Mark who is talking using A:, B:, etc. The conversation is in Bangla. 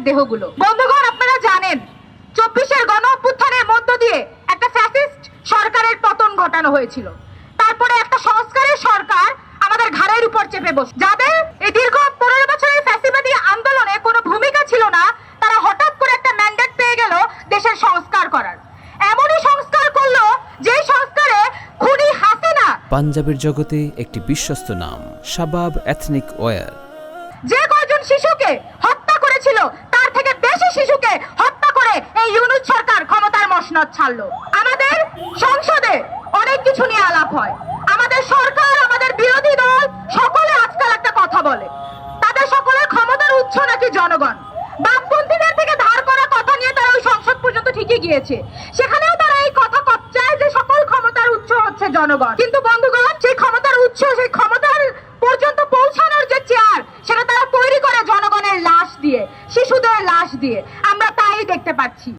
A: দেহগুলো। বন্ধুগণ, আপনারা জানেন 24-এর গণ অভ্যুত্থানের মধ্য দিয়ে একটা ফ্যাসিস্ট সরকারের পতন ঘটানো হয়েছিল। তারপরে একটা সংস্কারের সরকার আমাদের ঘাড়ের উপর চেপে বসে, যাদের এই দীর্ঘ 15 বছরের ফ্যাসিবাদী আন্দোলনে কোনো ভূমিকা ছিল না, তারা হঠাৎ করে একটা ম্যান্ডেট পেয়ে গেল দেশের সংস্কার করার। এমনই সংস্কার করলো যে সংস্কারে খুনি হাসিনা,
B: পাঞ্জাবের জগতে একটি বিশ্বস্ত নাম শাবাব এথনিক ওয়্যার,
A: যে কয়জন শিশুকে হত্যা করেছিল তার থেকে বেশি শিশুকে হত্যা করে এই ইউনূস সরকার ক্ষমতার মসনদ ছাড়লো। আমাদের সংসদে অনেক কিছু নিয়ে আলাপ হয়, আমাদের সরকার, আমাদের বিরোধী দল সকলে আজকাল একটা কথা বলে, তাদের সকলের ক্ষমতার উৎস নাকি জনগণ। বামপন্থীদের থেকে ধার করা কথা নিয়ে তারা ওই সংসদ পর্যন্ত ঠিকই গিয়েছে, সেখানেও তারা এই কথা চায় যে সকল ক্ষমতার উৎস হচ্ছে জনগণ। কিন্তু বন্ধুগণ, সেই ক্ষমতার উৎস, সেই ক্ষমতার পর্যন্ত পৌঁছানোর যে চেয়ার, সেটা তারা তৈরি করে জনগণের লাশ দিয়ে, শিশুদের লাশ দিয়ে। আমরা তাই দেখতে পাচ্ছি।